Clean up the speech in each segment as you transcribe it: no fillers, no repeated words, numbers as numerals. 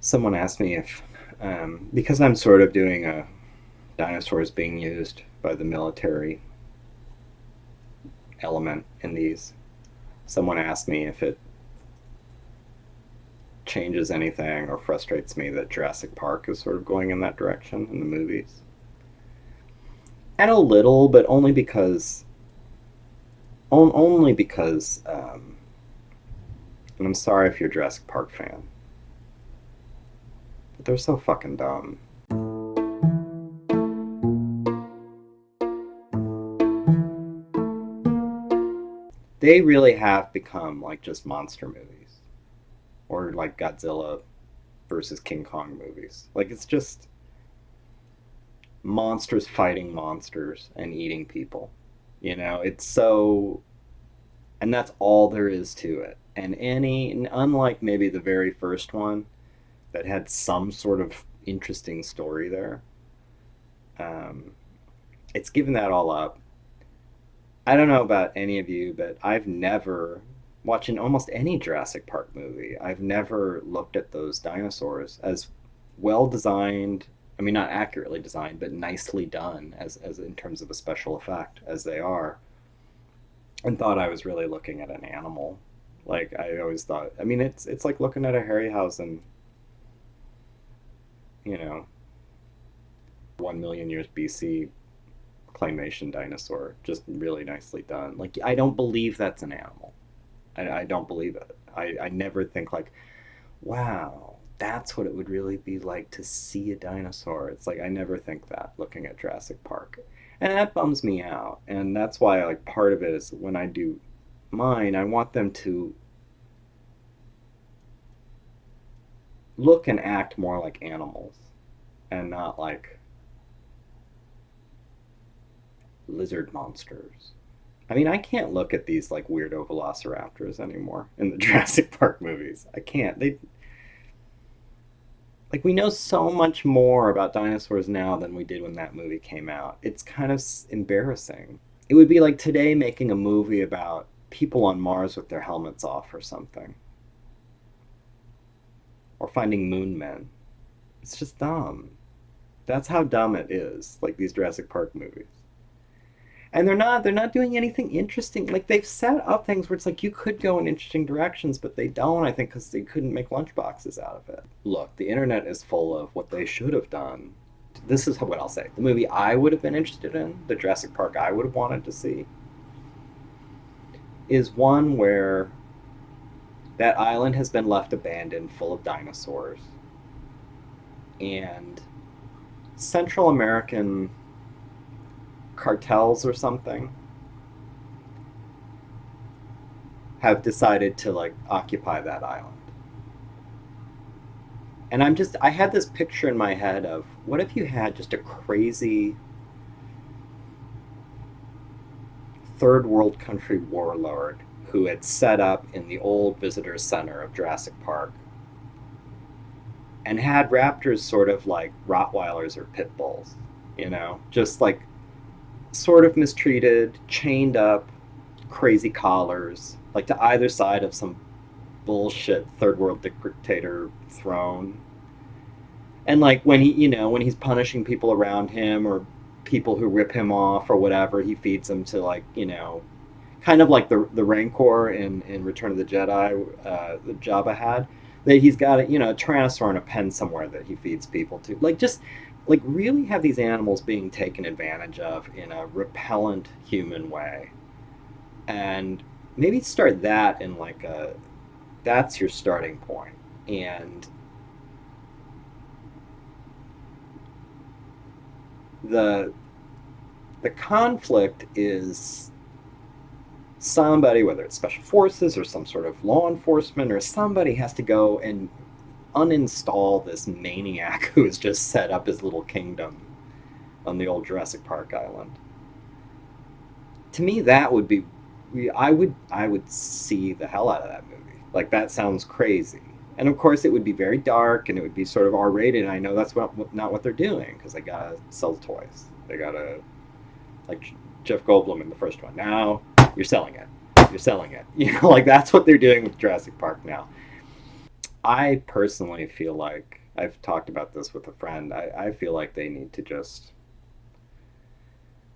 Someone asked me if, because I'm sort of doing a dinosaurs being used by the military element in these, someone asked me if it changes anything or frustrates me that Jurassic Park is sort of going in that direction in the movies. And a little, but only because, and I'm sorry if you're a Jurassic Park fan, but they're so fucking dumb. They really have become like just monster movies or like Godzilla versus King Kong movies. Like it's just monsters fighting monsters and eating people. It's so, and that's all there is to it. And unlike maybe the very first one that had some sort of interesting story there, um, it's given that all up. I don't know about any of you, but I've never, watching almost any Jurassic Park movie, I've never looked at those dinosaurs as well designed. I mean, not accurately designed, but nicely done as in terms of a special effect as they are, and thought I was really looking at an animal. Like I always thought. I mean, it's like looking at a Harryhausen, you know, 1 million years BC claymation dinosaur, just really nicely done. Like I don't believe that's an animal. I don't believe it. I never think like, wow, that's what it would really be like to see a dinosaur. It's like I never think that looking at Jurassic Park. And that bums me out. And that's why like part of it is when I do mine, I want them to look and act more like animals and not like lizard monsters. I mean, I can't look at these like weirdo velociraptors anymore in the Jurassic Park movies. I can't. They like we know so much more about dinosaurs now than we did when that movie came out. It's kind of embarrassing. It would be like today making a movie about people on Mars with their helmets off or something, or finding moon men. It's just dumb. That's how dumb it is. Like these Jurassic Park movies. And they're not doing anything interesting. Like they've set up things where it's like you could go in interesting directions, but they don't. I think because they couldn't make lunchboxes out of it. Look, the internet is full of what they should have done. This is what I'll say. The movie I would have been interested in, the Jurassic Park I would have wanted to see, is one where that island has been left abandoned, full of dinosaurs, and Central American cartels or something have decided to like occupy that island. And I had this picture in my head of what if you had just a crazy third world country warlord who had set up in the old visitor center of Jurassic Park and had raptors sort of like Rottweilers or pit bulls, just like sort of mistreated, chained up, crazy collars, like to either side of some bullshit third world dictator throne. And like when he's punishing people around him or people who rip him off or whatever, he feeds them to like, kind of like the Rancor in Return of the Jedi that Jabba had. That he's got a Tyrannosaur in a pen somewhere that he feeds people to. Like just like really have these animals being taken advantage of in a repellent human way, and maybe start that in like a that's your starting point. And the the conflict is somebody, whether it's special forces or some sort of law enforcement, or somebody has to go and uninstall this maniac who has just set up his little kingdom on the old Jurassic Park island. To me, that would be, I would see the hell out of that movie. Like that sounds crazy, and of course it would be very dark and it would be sort of R-rated. And I know that's not what they're doing because they gotta sell toys. They gotta like Jeff Goldblum in the first one. Now you're selling it. You're selling it. Like that's what they're doing with Jurassic Park now. I personally feel like I've talked about this with a friend. I feel like they need to just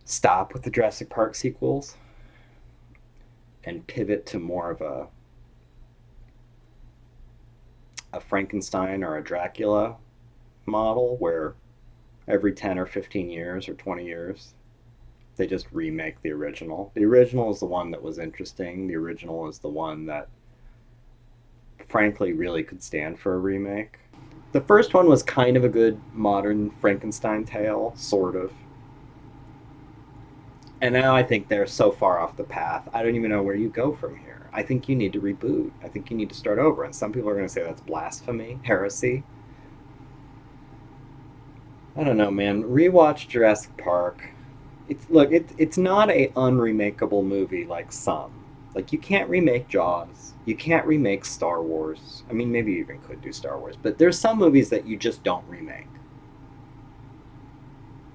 stop with the Jurassic Park sequels and pivot to more of a Frankenstein or a Dracula model where every 10 or 15 years or 20 years they just remake the original. The original is the one that was interesting. The original is the one that frankly really could stand for a remake. The first one was kind of a good modern Frankenstein tale, sort of. And now I think they're so far off the path, I don't even know where you go from here. I think you need to reboot. I think you need to start over. And some people are going to say that's blasphemy, heresy. I don't know, man. Rewatch Jurassic Park. It's not a unremakeable movie like some. Like you can't remake Jaws. You can't remake Star Wars. I mean, maybe you even could do Star Wars, but there's some movies that you just don't remake.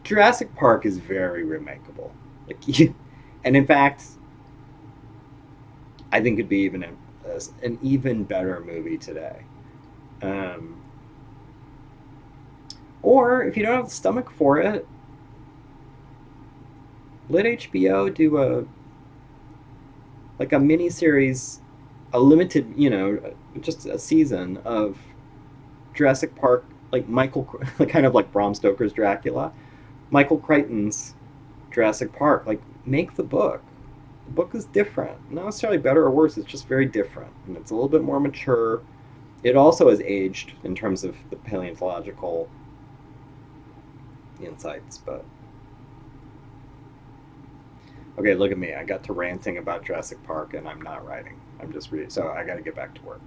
Jurassic Park is very remakeable. And in fact, I think it'd be an even better movie today. Um, or if you don't have the stomach for it, let HBO do a mini series, a limited, just a season of Jurassic Park, like like kind of like Bram Stoker's Dracula, Michael Crichton's Jurassic Park. Like make the book. The book is different, not necessarily better or worse. It's just very different, and it's a little bit more mature. It also has aged in terms of the paleontological insights, but okay, look at me. I got to ranting about Jurassic Park and I'm not writing. I'm just reading. So I got to get back to work.